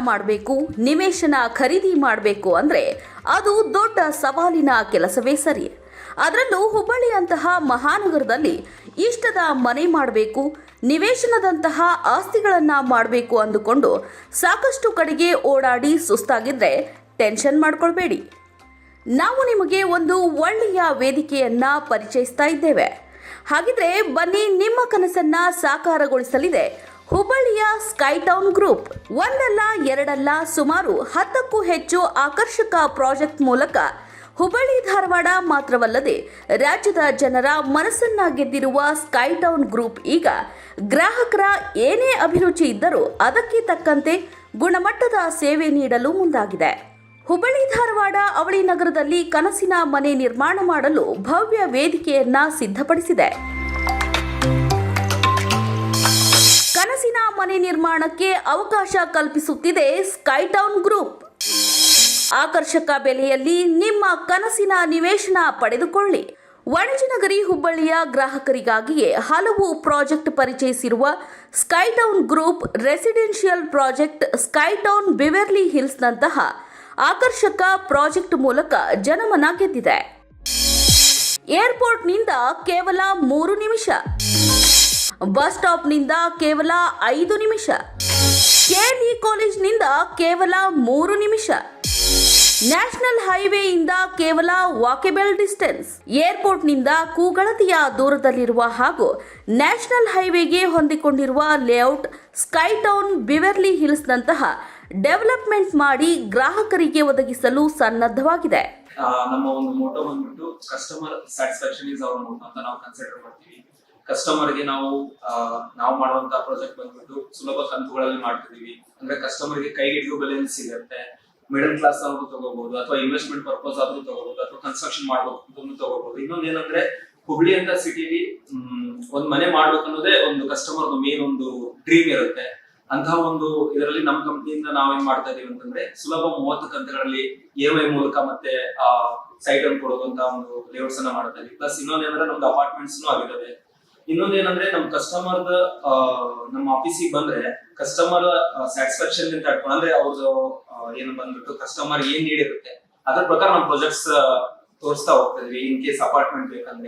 ಮಾಡಬೇಕು, ನಿವೇಶನ ಖರೀದಿ ಮಾಡಬೇಕು ಅಂದರೆ ಅದು ದೊಡ್ಡ ಸವಾಲಿನ ಕೆಲಸವೇ ಸರಿ. ಅದರಲ್ಲೂ ಹುಬ್ಬಳ್ಳಿಯಂತಹ ಮಹಾನಗರದಲ್ಲಿ ಇಷ್ಟದ ಮನೆ ಮಾಡಬೇಕು, ನಿವೇಶನದಂತಹ ಆಸ್ತಿಗಳನ್ನು ಮಾಡಬೇಕು ಅಂದುಕೊಂಡು ಸಾಕಷ್ಟು ಕಡೆಗೆ ಓಡಾಡಿ ಸುಸ್ತಾಗಿದ್ರೆ ಟೆನ್ಷನ್ ಮಾಡ್ಕೊಳ್ಬೇಡಿ. ನಾವು ನಿಮಗೆ ಒಂದು ಒಳ್ಳೆಯ ವೇದಿಕೆಯನ್ನು ಪರಿಚಯಿಸ್ತಾ ಇದ್ದೇವೆ. ಹಾಗಿದ್ರೆ ಬನ್ನಿ, ನಿಮ್ಮ ಕನಸನ್ನ ಸಾಕಾರಗೊಳಿಸಲಿದೆ ಹುಬ್ಬಳ್ಳಿಯ ಸ್ಕೈ ಟೌನ್ ಗ್ರೂಪ್. ಒಂದಲ್ಲ ಎರಡಲ್ಲ, ಸುಮಾರು 10ಕ್ಕೂ ಹೆಚ್ಚು ಆಕರ್ಷಕ ಪ್ರಾಜೆಕ್ಟ್ ಮೂಲಕ ಹುಬ್ಬಳ್ಳಿ ಧಾರವಾಡ ಮಾತ್ರವಲ್ಲದೆ ರಾಜ್ಯದ ಜನರ ಮನಸ್ಸನ್ನ ಗೆದ್ದಿರುವ ಸ್ಕೈ ಟೌನ್ ಗ್ರೂಪ್ ಈಗ ಗ್ರಾಹಕರ ಏನೇ ಅಭಿರುಚಿ ಇದ್ದರೂ ಅದಕ್ಕೆ ತಕ್ಕಂತೆ ಗುಣಮಟ್ಟದ ಸೇವೆ ನೀಡಲು ಮುಂದಾಗಿದೆ. ಹುಬ್ಬಳ್ಳಿ ಧಾರವಾಡ ಅವಳಿ ನಗರದಲ್ಲಿ ಕನಸಿನ ಮನೆ ನಿರ್ಮಾಣ ಮಾಡಲು ಭವ್ಯ ವೇದಿಕೆಯನ್ನ ಸಿದ್ಧಪಡಿಸಿದೆ. ಕನಸಿನ ಮನೆ ನಿರ್ಮಾಣಕ್ಕೆ ಅವಕಾಶ ಕಲ್ಪಿಸುತ್ತಿದೆ ಸ್ಕೈ ಟೌನ್ ಗ್ರೂಪ್. ಆಕರ್ಷಕ ಬೆಲೆಯಲ್ಲಿ ನಿಮ್ಮ ಕನಸಿನ ನಿವೇಶನ ಪಡೆದುಕೊಳ್ಳಿ. ವಾಣಿಜ್ಯನಗರಿ ಹುಬ್ಬಳ್ಳಿಯ ಗ್ರಾಹಕರಿಗಾಗಿಯೇ ಹಲವು ಪ್ರಾಜೆಕ್ಟ್ ಪರಿಚಯಿಸಿರುವ Sky Town group residential project Sky town Beverly ಹಿಲ್ಸ್ನಂತಹ ಆಕರ್ಷಕ ಪ್ರಾಜೆಕ್ಟ್ ಮೂಲಕ ಜನಮನ ಗೆದ್ದಿದೆ. ಏರ್ಪೋರ್ಟ್ನಿಂದ ಕೇವಲ 3 ನಿಮಿಷ, ಬಸ್ ಸ್ಟಾಪ್ನಿಂದ ಕೇವಲ 5 ನಿಮಿಷ, ಕೆಎಲ್ಇ ಕಾಲೇಜ್ನಿಂದ ಕೇವಲ 3 ನಿಮಿಷ, ನ್ಯಾಷನಲ್ ಹೈವೇಯಿಂದ ಕೇವಲ ವಾಕೆಬಲ್ ಡಿಸ್ಟೆನ್ಸ್, ಏರ್ಪೋರ್ಟ್ನಿಂದ ಕೂಗಳತೆಯ ದೂರದಲ್ಲಿರುವ ಹಾಗೂ ನ್ಯಾಷನಲ್ ಹೈವೇಗೆ ಹೊಂದಿಕೊಂಡಿರುವ ಲೇಔಟ್ ಸ್ಕೈ ಟೌನ್ ಬಿವೆರ್ಲಿ ಹಿಲ್ಸ್ನಂತಹ ಡೆವಲಪ್ಮೆಂಟ್ ಮಾಡಿ ಗ್ರಾಹಕರಿಗೆ ಒದಗಿಸಲು ಸನ್ನದ್ಧವಾಗಿದೆ. ನಮ್ಮ ಒಂದು ಮೋಟೋ ಬಂದ್ಬಿಟ್ಟು customer satisfaction is our motto ಅಂತ ನಾವು ಕನ್ಸಿಡರ್ ಮಾಡ್ತೀವಿ. ಕಸ್ಟಮರ್ಗೆ ನಾವು ಮಾಡುವಂತಹ ಪ್ರಾಜೆಕ್ಟ್ ಬಂದ್ಬಿಟ್ಟು ಸುಲಭ ಕಂತುಗಳಲ್ಲಿ ಮಾಡ್ತಿದೀವಿ. ಅಂದ್ರೆ ಕಸ್ಟಮರ್ಗೆ ಕೈಗೆಟುಕುವ ಬೆಲೆಯಲ್ಲಿ ಸಿಗುತ್ತೆ. ಮಿಡಲ್ ಕ್ಲಾಸ್ ಆದ್ರೂ ತಗೋಬಹುದು, ಅಥವಾ ಇನ್ವೆಸ್ಟ್ಮೆಂಟ್ ಪರ್ಪಸ್ ಆದ್ರೂ ತಗೋಬಹುದು, ಅಥವಾ ಕನ್ಸ್ಟ್ರಕ್ಷನ್ ಮಾಡ್ಬೇಕು ತಗೋಬಹುದು. ಇನ್ನೊಂದೇನಂದ್ರೆ ಹುಬ್ಳಿ ಅಂತ ಸಿಟಿಲಿ ಒಂದ್ ಮನೆ ಮಾಡ್ಬೇಕು ಅನ್ನೋದೇ ಒಂದು ಕಸ್ಟಮರ್ ಮೇನ್ ಒಂದು ಡ್ರೀಮ್ ಇರುತ್ತೆ. ಅಂತಹ ಒಂದು ಇದರಲ್ಲಿ ನಮ್ಮ ಕಂಪನಿಯಿಂದ ನಾವೇನ್ ಮಾಡ್ತಾ ಇದೀವಿ ಅಂತಂದ್ರೆ ಸುಲಭ 30 ಕಂತುಗಳಲ್ಲಿ EMI ಮೂಲಕ ಮತ್ತೆ ಸೈಟ್ ಅನ್ನು ಕೊಡುವಂತ ಒಂದು ಲೇಔಟ್ಸ್ ಅನ್ನ ಮಾಡ್ತಾ ಇದೀವಿ. ಪ್ಲಸ್ ಇನ್ನೊಂದೇನಂದ್ರೆ ನಮ್ದು ಅಪಾರ್ಟ್ಮೆಂಟ್ಸ್ ಆಗಿದಾವೆ. ಇನ್ನೊಂದೇನಂದ್ರೆ ನಮ್ ಕಸ್ಟಮರ್ ನಮ್ಮ ಆಫೀಸಿಗೆ ಬಂದ್ರೆ ಕಸ್ಟಮರ್ ಸ್ಯಾಟಿಸ್ಫ್ಯಾಕ್ಷನ್ ಅಂತ ಇಟ್ಕೊಂಡು, ಅಂದ್ರೆ ಅವ್ರದ್ದು ಏನು ಬಂದ್ಬಿಟ್ಟು ಕಸ್ಟಮರ್ ಏನ್ ನೀಡಿರುತ್ತೆ ಅದ್ರ ಪ್ರಕಾರ ನಾವು ಪ್ರಾಜೆಕ್ಟ್ಸ್ ತೋರಿಸ್ತಾ ಹೋಗ್ತಾ ಇದೀವಿ. ಇನ್ ಕೇಸ್ ಅಪಾರ್ಟ್ಮೆಂಟ್ ಬೇಕಂದ್ರೆ